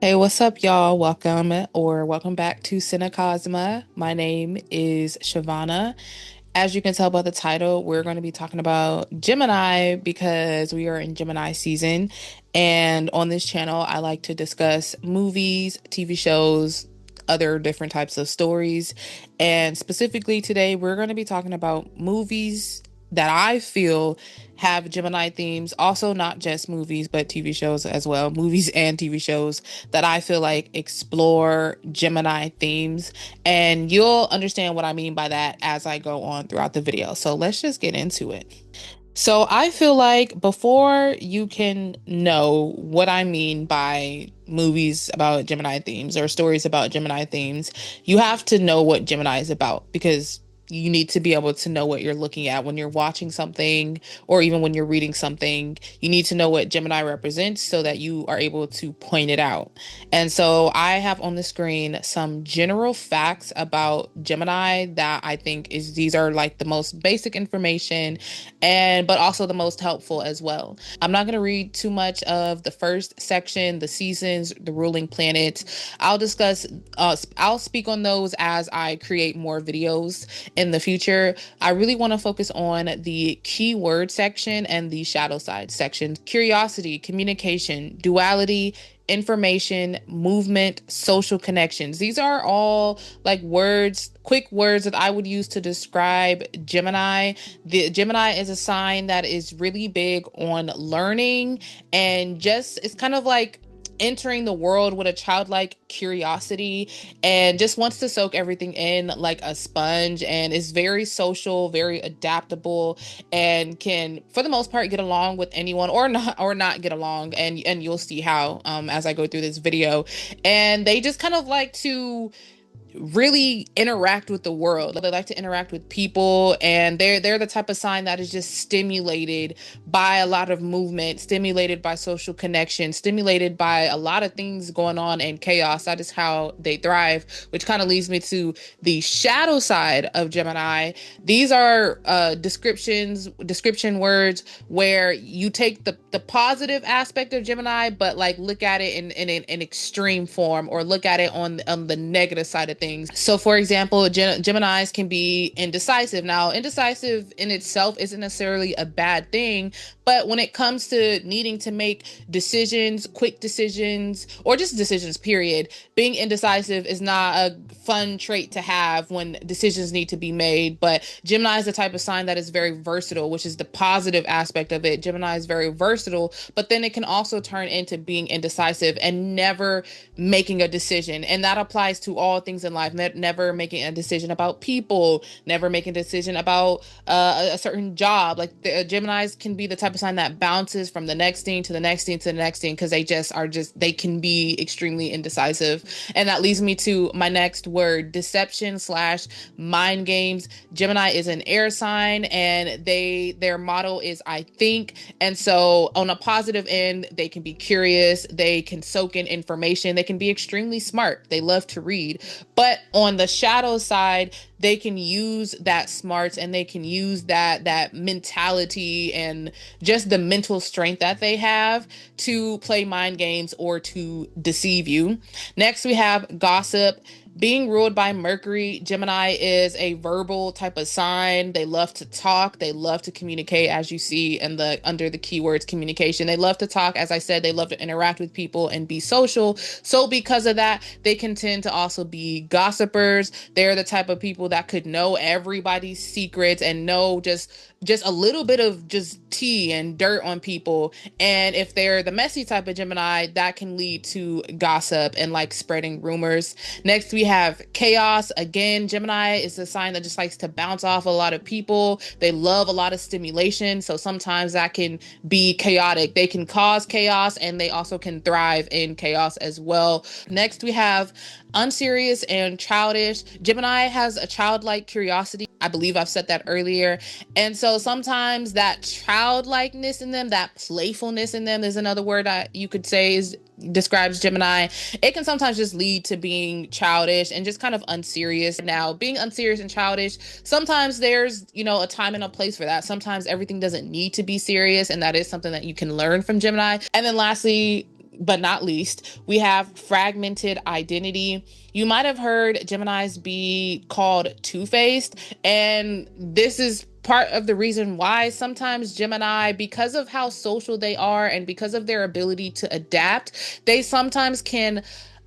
Hey, what's up, y'all? Welcome back to Cinecosma. My name is Shavana. As you can tell by the title, we're going to be talking about Gemini because we are in Gemini season. And on this channel, I like to discuss movies, TV shows, other different types of stories. And specifically today, we're going to be talking about movies that I feel have Gemini themes. Also, not just movies, but TV shows as well. Movies and TV shows that I feel like explore Gemini themes. And you'll understand what I mean by that as I go on throughout the video. So let's just get into it. So I feel like before you can know what I mean by movies about Gemini themes or stories about Gemini themes, you have to know what Gemini is about because you need to be able to know what you're looking at when you're watching something or even when you're reading something. You need to know what Gemini represents so that you are able to point it out. And so I have on the screen some general facts about Gemini that I think is these are like the most basic information and but also the most helpful as well. I'm not going to read too much of the first section, the seasons, the ruling planets. I'll speak on those as I create more videos in the future. I really want to focus on the keyword section and the shadow side section. Curiosity, communication, duality, information, movement, social connections. These are all like words, quick words that I would use to describe Gemini. The Gemini is a sign that is really big on learning and just it's kind of like entering the world with a childlike curiosity and just wants to soak everything in like a sponge and is very social, very adaptable, and can for the most part get along with anyone or not get along, and you'll see how as I go through this video. And they just kind of like to really interact with the world. They like to interact with people, and they're the type of sign that is just stimulated by a lot of movement, stimulated by social connection, stimulated by a lot of things going on in chaos. That is how they thrive, which kind of leads me to the shadow side of Gemini. These are description words where you take the positive aspect of Gemini, but like look at it in an extreme form, or look at it on the negative side of things. So, for example, Geminis can be indecisive. Now, indecisive in itself isn't necessarily a bad thing, but when it comes to needing to make decisions, quick decisions, or just decisions, period, being indecisive is not a fun trait to have when decisions need to be made. But Gemini is the type of sign that is very versatile, which is the positive aspect of it. Gemini is very versatile, but then it can also turn into being indecisive and never making a decision. And that applies to all things in life, never making a decision about people, never making a decision about a certain job. Like the Geminis can be the type of sign that bounces from the next thing to the next thing to the next thing because they can be extremely indecisive. And that leads me to my next word, deception slash mind games. Gemini is an air sign, and their motto is I think. And so on a positive end, they can be curious, they can soak in information, they can be extremely smart, they love to read. But on the shadow side, they can use that smarts, and they can use that mentality and just the mental strength that they have to play mind games or to deceive you. Next, we have gossip. Being ruled by Mercury, Gemini is a verbal type of sign. They love to talk. They love to communicate, as you see in the under the keywords communication. They love to talk. As I said, they love to interact with people and be social. So because of that, they can tend to also be gossipers. They're the type of people that could know everybody's secrets and know just a little bit of just tea and dirt on people. And if they're the messy type of Gemini, that can lead to gossip and like spreading rumors. Next, we have chaos. Again, Gemini is a sign that just likes to bounce off a lot of people. They love a lot of stimulation. So sometimes that can be chaotic. They can cause chaos, and they also can thrive in chaos as well. Next, we have unserious and childish. Gemini has a childlike curiosity. I believe I've said that earlier. And so sometimes that childlikeness in them, that playfulness in them is another word you could say is describes Gemini. It can sometimes just lead to being childish and just kind of unserious. Now, being unserious and childish, sometimes there's, a time and a place for that. Sometimes everything doesn't need to be serious, and that is something that you can learn from Gemini. And then lastly, but not least, we have fragmented identity. You might have heard Geminis be called two-faced, and this is part of the reason why sometimes Gemini, because of how social they are and because of their ability to adapt, they sometimes can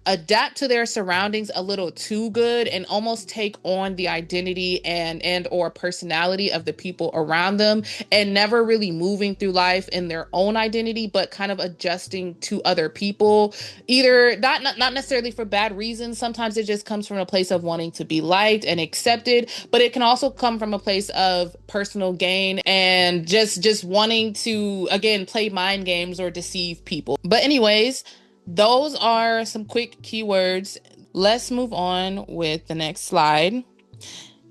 adapt to their surroundings a little too good and almost take on the identity and or personality of the people around them, and never really moving through life in their own identity, but kind of adjusting to other people, either not necessarily for bad reasons. Sometimes it just comes from a place of wanting to be liked and accepted, but it can also come from a place of personal gain and just wanting to, again, play mind games or deceive people. But anyways, those are some quick keywords. Let's move on with the next slide.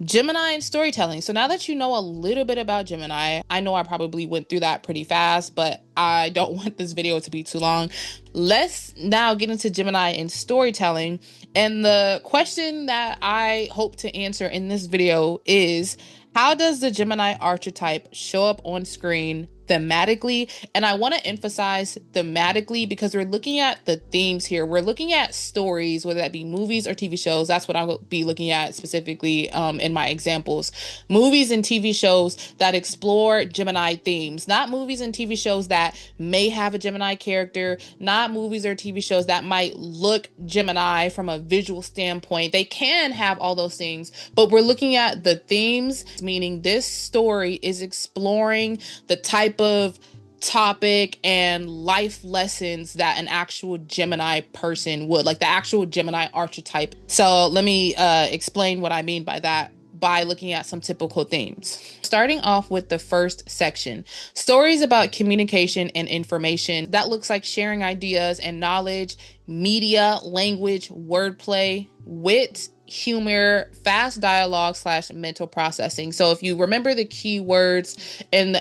Gemini and storytelling. So now that you know a little bit about Gemini, I know I probably went through that pretty fast, but I don't want this video to be too long. Let's now get into Gemini and storytelling. And the question that I hope to answer in this video is, how does the Gemini archetype show up on screen thematically? And I want to emphasize thematically because we're looking at the themes here. We're looking at stories, whether that be movies or TV shows. That's what I will be looking at specifically in my examples. Movies and TV shows that explore Gemini themes, not movies and TV shows that may have a Gemini character, not movies or TV shows that might look Gemini from a visual standpoint. They can have all those things, but we're looking at the themes, meaning this story is exploring the type of topic and life lessons that an actual Gemini person would, like the actual Gemini archetype. So let me explain what I mean by that by looking at some typical themes. Starting off with the first section, stories about communication and information. That looks like sharing ideas and knowledge, media, language, wordplay, wit, humor, fast dialogue / mental processing. So if you remember the keywords in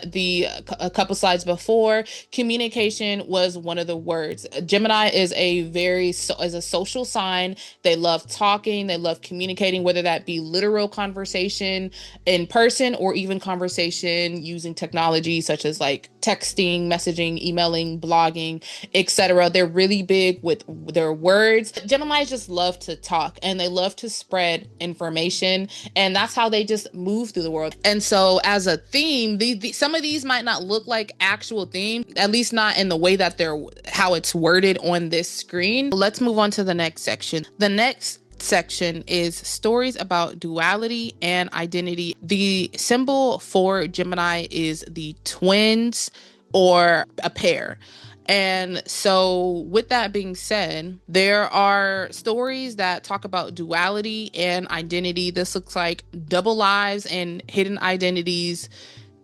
a couple slides before, communication was one of the words. Gemini is a social sign. They love talking, they love communicating, whether that be literal conversation in person or even conversation using technology such as like texting, messaging, emailing, blogging, etc. They're really big with their words. Geminis just love to talk and they love to spread information, and that's how they just move through the world. And so as a theme, some of these might not look like actual themes, at least not in the way that how it's worded on this screen. Let's move on to the next section. The next section is stories about duality and identity. The symbol for Gemini is the twins or a pair. And so with that being said, there are stories that talk about duality and identity. This looks like double lives and hidden identities,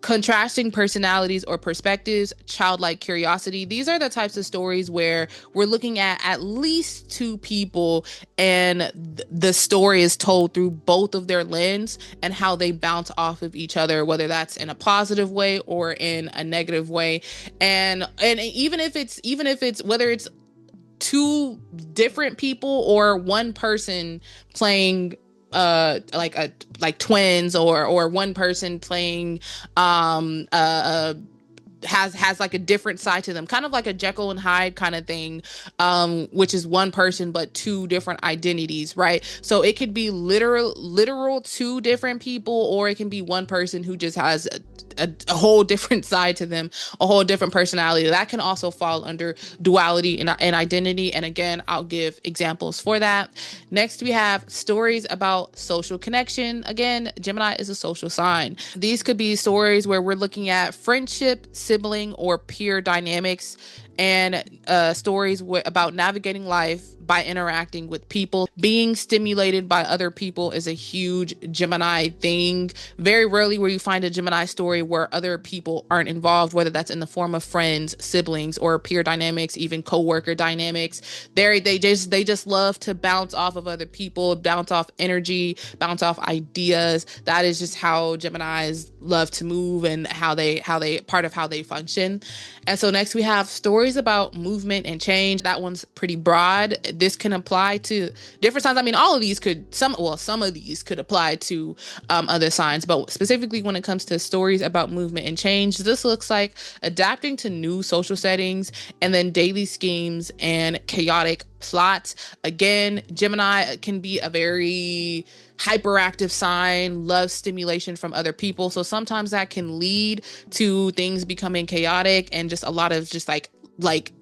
contrasting personalities or perspectives, childlike curiosity. These are the types of stories where we're looking at least two people and the story is told through both of their lens and how they bounce off of each other, whether that's in a positive way or in a negative way. And even if it's whether it's two different people or one person playing like twins or one person playing has like a different side to them, kind of like a Jekyll and Hyde kind of thing, which is one person but two different identities, right? So it could be literal two different people, or it can be one person who just has a whole different side to them, a whole different personality. That can also fall under duality and identity. And again, I'll give examples for that. Next, we have stories about social connection. Again, Gemini is a social sign. These could be stories where we're looking at friendship, sibling, or peer dynamics, and stories about navigating life by interacting with people. Being stimulated by other people is a huge Gemini thing. Very rarely will you find a Gemini story where other people aren't involved, whether that's in the form of friends, siblings, or peer dynamics, even coworker dynamics. They just love to bounce off of other people, bounce off energy, bounce off ideas. That is just how Geminis love to move and how they part of how they function. And so next we have stories stories about movement and change. That one's pretty broad. This can apply to different signs. I mean, all of these could, some of these could apply to other signs, but specifically when it comes to stories about movement and change, this looks like adapting to new social settings and then daily schemes and chaotic plots. Again, Gemini can be a very hyperactive sign, loves stimulation from other people. So sometimes that can lead to things becoming chaotic and just a lot of just like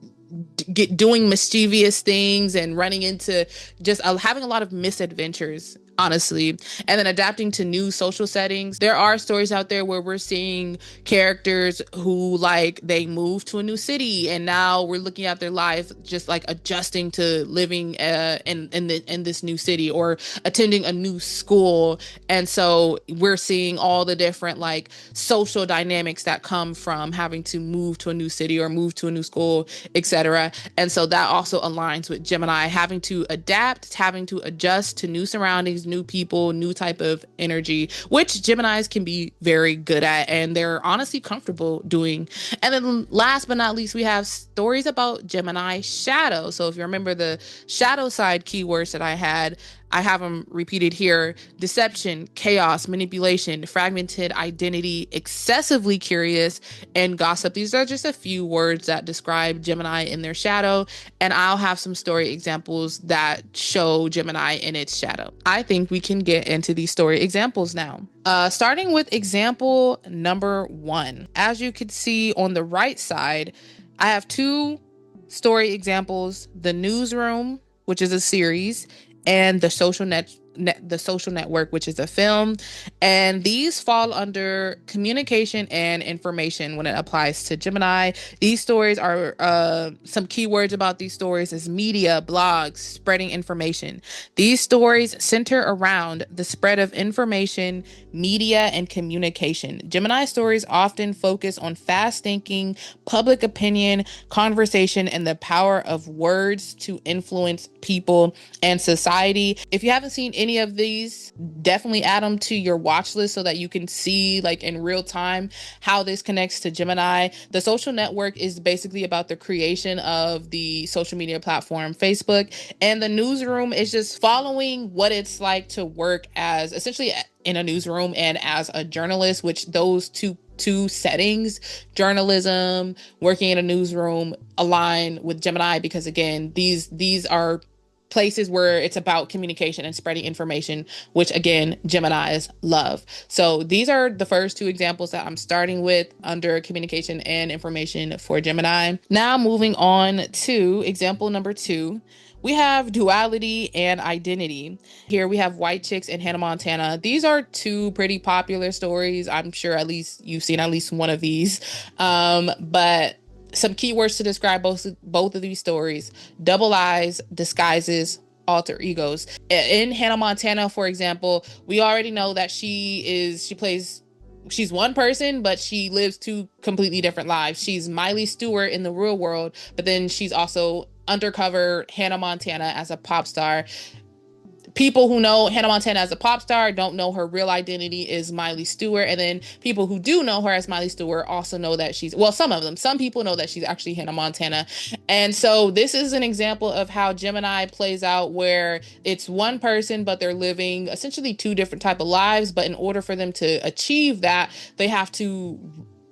doing mischievous things and running into just having a lot of misadventures, honestly. And then adapting to new social settings. There are stories out there where we're seeing characters who like they move to a new city and now we're looking at their life just like adjusting to living in this new city or attending a new school. And so we're seeing all the different like social dynamics that come from having to move to a new city or move to a new school, etc. And so that also aligns with Gemini, having to adapt, having to adjust to new surroundings, new people, new type of energy, which Geminis can be very good at and they're honestly comfortable doing. And then last but not least, we have stories about Gemini shadow. So if you remember the shadow side keywords that I have them repeated here: deception, chaos, manipulation, fragmented identity, excessively curious, and gossip. These are just a few words that describe Gemini in their shadow, and I'll have some story examples that show Gemini in its shadow. I think we can get into these story examples now. Starting with example number 1. As you can see on the right side, I have 2 story examples: The Newsroom, which is a series, and The Social Network, which is a film. And these fall under communication and information when it applies to Gemini. These stories are some keywords about these stories is media, blogs, spreading information. These stories center around the spread of information, media, and communication. Gemini stories often focus on fast thinking, public opinion, conversation, and the power of words to influence people and society. If you haven't seen any of these, definitely add them to your watch list so that you can see like in real time how this connects to Gemini. The Social Network is basically about the creation of the social media platform Facebook, and The Newsroom is just following what it's like to work as essentially in a newsroom and as a journalist, which those two settings, journalism, working in a newsroom, align with Gemini because again, these are places where it's about communication and spreading information, which again, Geminis love. So these are the first 2 examples that I'm starting with under communication and information for Gemini. Now moving on to example number 2. We have duality and identity. Here we have White Chicks and Hannah Montana. These are 2 pretty popular stories. I'm sure at least you've seen at least one of these. But some keywords to describe both of these stories: double lives, disguises, alter egos. In Hannah Montana, for example, we already know that she's one person, but she lives 2 completely different lives. She's Miley Stewart in the real world, but then she's also undercover Hannah Montana as a pop star. People who know Hannah Montana as a pop star don't know her real identity is Miley Stewart. And then people who do know her as Miley Stewart also know that some people know that she's actually Hannah Montana. And so this is an example of how Gemini plays out, where it's one person, but they're living essentially 2 different type of lives. But in order for them to achieve that, they have to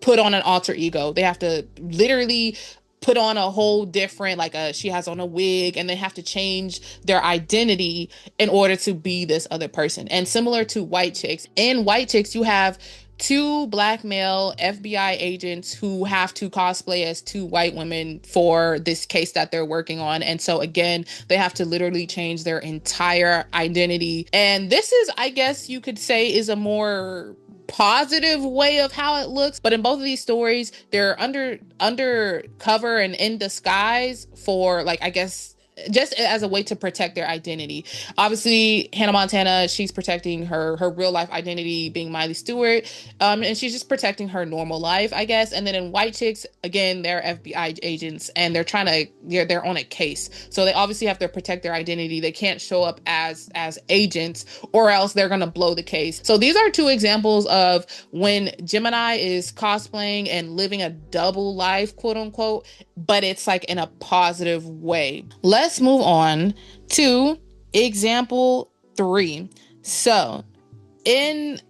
put on an alter ego. They have to literally put on a whole different, she has on a wig, and they have to change their identity in order to be this other person. And similar to White Chicks, in White Chicks, you have 2 Black male FBI agents who have to cosplay as 2 white women for this case that they're working on. And so again, they have to literally change their entire identity. And this is, I guess you could say, is a more positive way of how it looks. But in both of these stories, they're undercover and in disguise for, I guess, just as a way to protect their identity. Obviously, Hannah Montana, she's protecting her real life identity, being Miley Stewart, and she's just protecting her normal life, I guess. And then in White Chicks, again, they're FBI agents, and they're on a case, so they obviously have to protect their identity. They can't show up as agents, or else they're gonna blow the case. So these are two examples of when Gemini is cosplaying and living a double life, quote unquote, but it's like in a positive way. Let's move on to example 3. So, in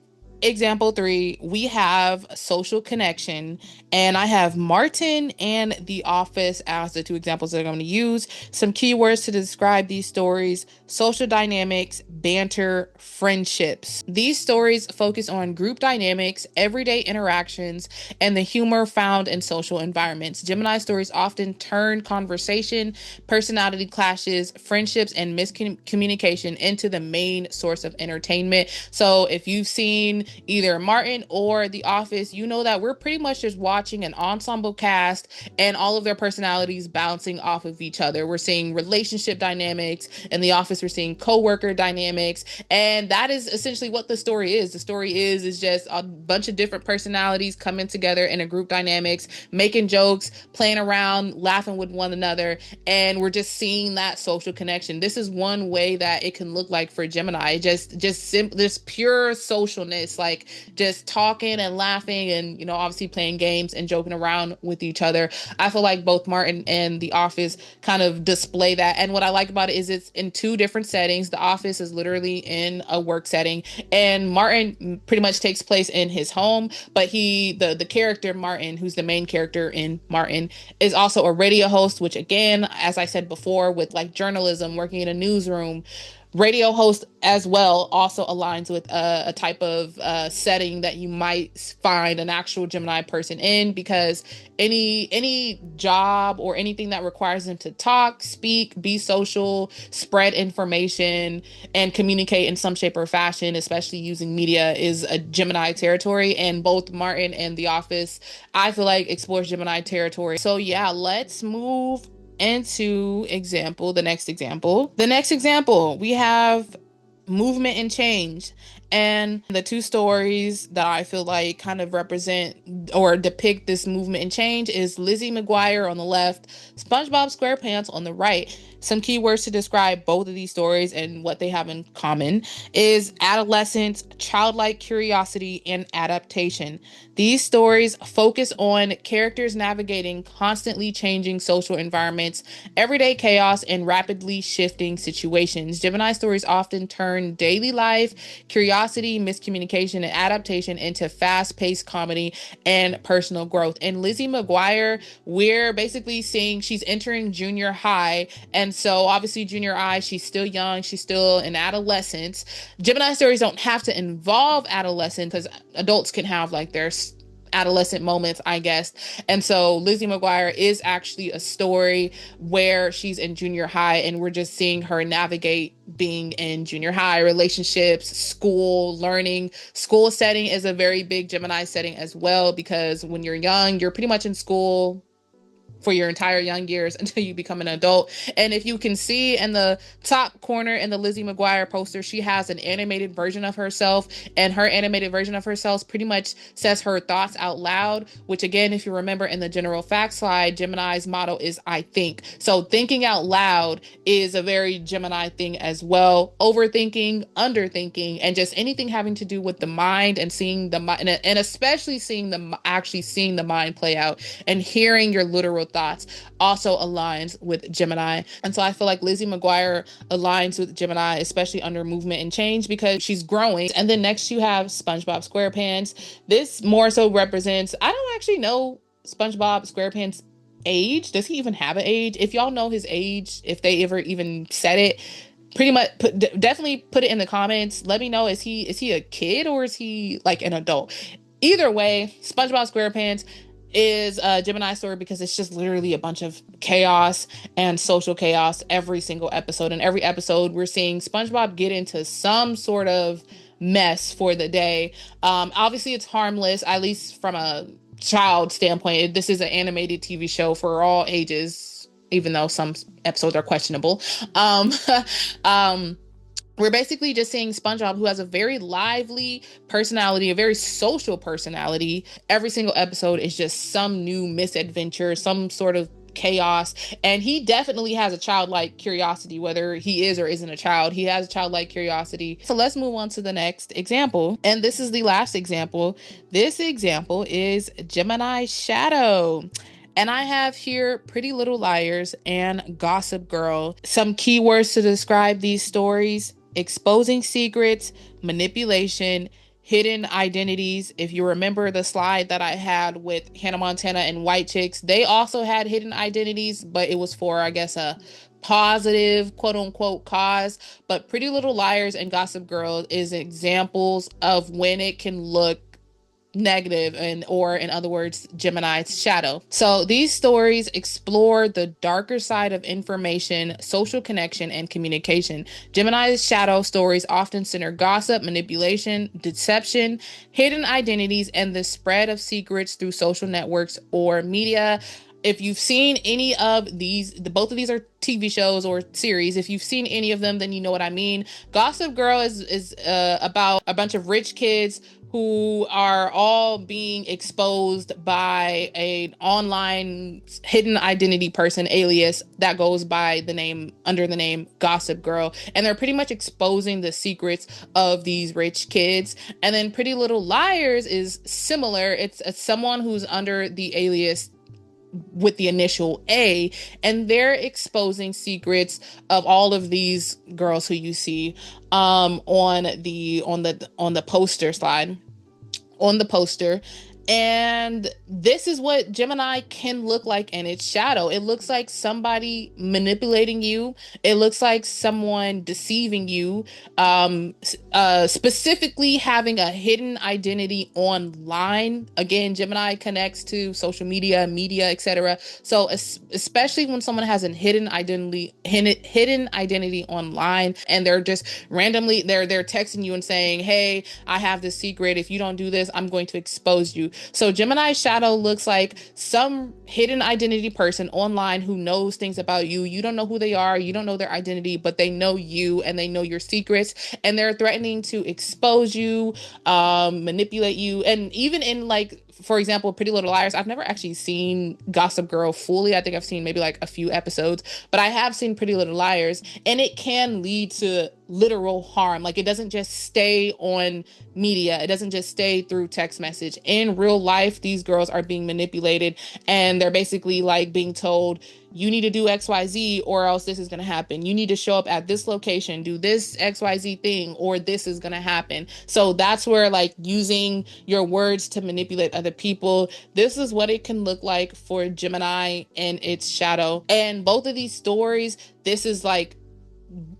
example 3, we have social connection, and I have Martin and The Office as the two examples that I'm going to use. Some keywords to describe these stories: social dynamics, banter, friendships. These stories focus on group dynamics, everyday interactions, and the humor found in social environments. Gemini stories often turn conversation, personality clashes, friendships, and miscommunication into the main source of entertainment. So if you've seen either Martin or The Office, you know that we're pretty much just watching an ensemble cast and all of their personalities bouncing off of each other. We're seeing relationship dynamics. In The Office, we're seeing co-worker dynamics, and that is essentially what the story is. The story is just a bunch of different personalities coming together in a group dynamics, making jokes, playing around, laughing with one another, and we're just seeing that social connection. This is one way that it can look like for Gemini. Just this pure socialness, like just talking and laughing, and obviously playing games and joking around with each other. I feel like both Martin and The Office kind of display that. And what I like about it is it's in two different settings. The Office is literally in a work setting, and Martin pretty much takes place in his home, but the character Martin, who's the main character in Martin, is also a radio host, which again, as I said before, with like journalism, working in a newsroom, radio host as well also aligns with a type of setting that you might find an actual Gemini person in, because any job or anything that requires them to talk, speak, be social, spread information, and communicate in some shape or fashion, especially using media, is a Gemini territory. And both Martin and The Office, I feel like, explores Gemini territory. So yeah, let's move into the next example. We have movement and change, and the two stories that I feel like kind of represent or depict this movement and change is Lizzie McGuire on the left, SpongeBob SquarePants on the right. Some keywords to describe both of these stories and what they have in common is adolescence, childlike curiosity, and adaptation. These stories focus on characters navigating constantly changing social environments, everyday chaos, and rapidly shifting situations. Gemini stories often turn daily life, curiosity, miscommunication, and adaptation into fast-paced comedy and personal growth. And Lizzie McGuire, we're basically seeing she's entering junior high, and so obviously junior high, she's still young, she's still in adolescence. Gemini stories don't have to involve adolescence, because adults can have like their adolescent moments, I guess. And so Lizzie McGuire is actually a story where she's in junior high, and we're just seeing her navigate being in junior high, relationships, school, learning. School setting is a very big Gemini setting as well, because when you're young, you're pretty much in school for your entire young years until you become an adult. And if you can see in the top corner in the Lizzie McGuire poster, she has an animated version of herself, and her animated version of herself pretty much says her thoughts out loud, which again, if you remember in the general fact slide, Gemini's motto is I think. So thinking out loud is a very Gemini thing as well. Overthinking, underthinking, and just anything having to do with the mind and seeing the mind, and especially seeing the mind play out and hearing your literal thoughts also aligns with Gemini. And so I feel like Lizzie McGuire aligns with Gemini, especially under movement and change, because she's growing. And then next you have SpongeBob SquarePants. This more so represents, I don't actually know SpongeBob SquarePants' age. Does he even have an age? If y'all know his age, if they ever even said it, pretty much definitely put it in the comments. Let me know, is he a kid or is he like an adult? Either way, SpongeBob SquarePants is a Gemini story, because it's just literally a bunch of chaos and social chaos every single episode. And every episode we're seeing SpongeBob get into some sort of mess for the day. Obviously it's harmless, at least from a child standpoint. This is an animated TV show for all ages, even though some episodes are questionable. Um, um, we're basically just seeing SpongeBob, who has a very lively personality, a very social personality. Every single episode is just some new misadventure, some sort of chaos. And he definitely has a childlike curiosity, whether he is or isn't a child. He has a childlike curiosity. So let's move on to the next example. And this is the last example. This example is Gemini Shadow. And I have here Pretty Little Liars and Gossip Girl. Some keywords to describe these stories: exposing secrets, manipulation, hidden identities. If you remember the slide that I had with Hannah Montana and White Chicks, they also had hidden identities, but it was for, I guess, a positive quote unquote cause. But Pretty Little Liars and Gossip Girl is examples of when it can look negative, and or in other words, Gemini's shadow. So these stories explore the darker side of information, social connection, and communication. Gemini's shadow stories often center gossip, manipulation, deception, hidden identities, and the spread of secrets through social networks or media. If you've seen any of these, both of these are TV shows or series. If you've seen any of them, then you know what I mean. Gossip Girl is about a bunch of rich kids who are all being exposed by an online hidden identity person, alias, that goes by the name, under the name Gossip Girl. And they're pretty much exposing the secrets of these rich kids. And then Pretty Little Liars is similar. It's someone who's under the alias with the initial A, and they're exposing secrets of all of these girls who you see on the poster slide, on the poster. And this is what Gemini can look like in its shadow. It looks like somebody manipulating you. It looks like someone deceiving you, specifically having a hidden identity online. Again, Gemini connects to social media, etc. So especially when someone has a hidden identity online, and they're just randomly, they're texting you and saying, hey, I have this secret. If you don't do this, I'm going to expose you. So Gemini's shadow looks like some hidden identity person online who knows things about you. You don't know who they are. You don't know their identity, but they know you and they know your secrets, and they're threatening to expose you, manipulate you. And even in, like, for example, Pretty Little Liars, I've never actually seen Gossip Girl fully. I think I've seen maybe like a few episodes, but I have seen Pretty Little Liars, and it can lead to literal harm. Like, it doesn't just stay on media. It doesn't just stay through text message. In real life, these girls are being manipulated, and they're basically like being told, you need to do XYZ or else this is going to happen. You need to show up at this location, do this XYZ thing, or this is going to happen. So that's where, like, using your words to manipulate other people, this is what it can look like for Gemini and its shadow. And both of these stories, this is like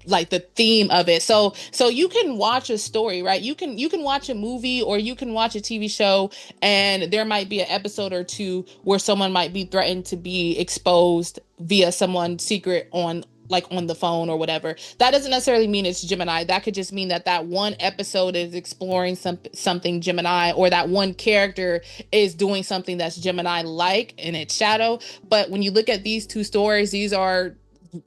the theme of it. So you can watch a story, right? You can watch a movie, or you can watch a TV show, and there might be an episode or two where someone might be threatened to be exposed via someone's secret on the phone or whatever. That doesn't necessarily mean it's Gemini. That could just mean that one episode is exploring something Gemini, or that one character is doing something that's Gemini like in its shadow. But when you look at these two stories, these are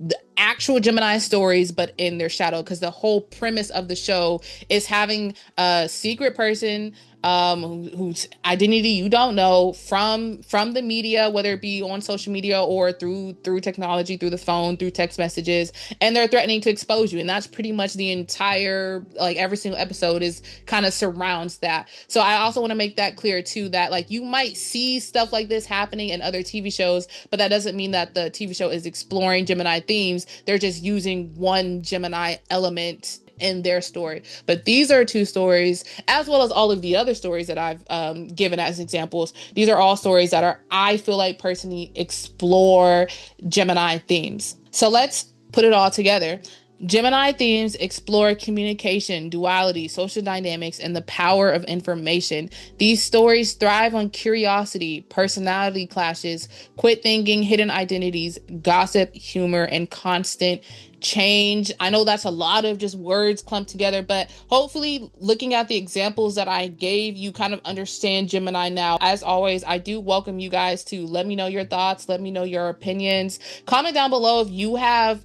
the actual Gemini stories, but in their shadow, because the whole premise of the show is having a secret person whose identity you don't know from the media, whether it be on social media or through technology, through the phone, through text messages, and they're threatening to expose you. And that's pretty much the entire, like, every single episode is kind of surrounds that. So I also want to make that clear too, that, like, you might see stuff like this happening in other TV shows, but that doesn't mean that the TV show is exploring Gemini themes. They're just using one Gemini element in their story. But these are two stories, as well as all of the other stories that I've given as examples. These are all stories that are, I feel like, personally explore Gemini themes. So let's put it all together. Gemini themes explore communication, duality, social dynamics, and the power of information. These stories thrive on curiosity, personality clashes, quit thinking, hidden identities, gossip, humor, and constant change. I know that's a lot of just words clumped together, but hopefully looking at the examples that I gave, you kind of understand Gemini now. As always, I do welcome you guys to let me know your thoughts, let me know your opinions. Comment down below if you have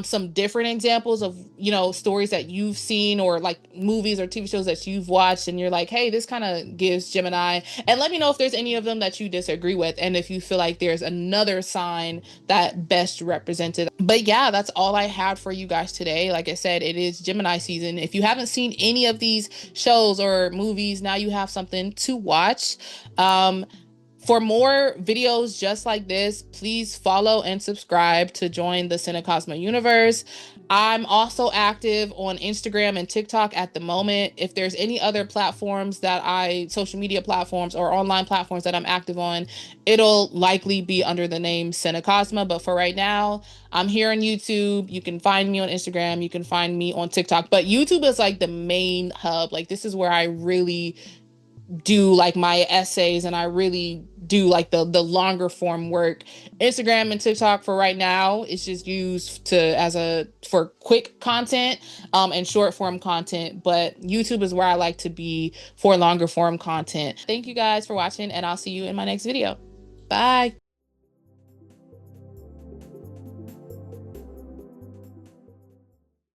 some different examples of, you know, stories that you've seen or like movies or TV shows that you've watched and you're like, hey, this kind of gives Gemini. And let me know if there's any of them that you disagree with and if you feel like there's another sign that best represented. But yeah, that's all I had for you guys today. Like I said, it is Gemini season. If you haven't seen any of these shows or movies, now you have something to watch. For more videos just like this, please follow and subscribe to join the Cinecosma universe. I'm also active on Instagram and TikTok at the moment. If there's any other platforms social media platforms or online platforms that I'm active on, it'll likely be under the name Cinecosma. But for right now, I'm here on YouTube. You can find me on Instagram. You can find me on TikTok. But YouTube is like the main hub. Like this is where I really do like my essays and I really do like the longer form work. Instagram and TikTok for right now is just used for quick content and short form content, but YouTube is where I like to be for longer form content. Thank you guys for watching and I'll see you in my next video. Bye.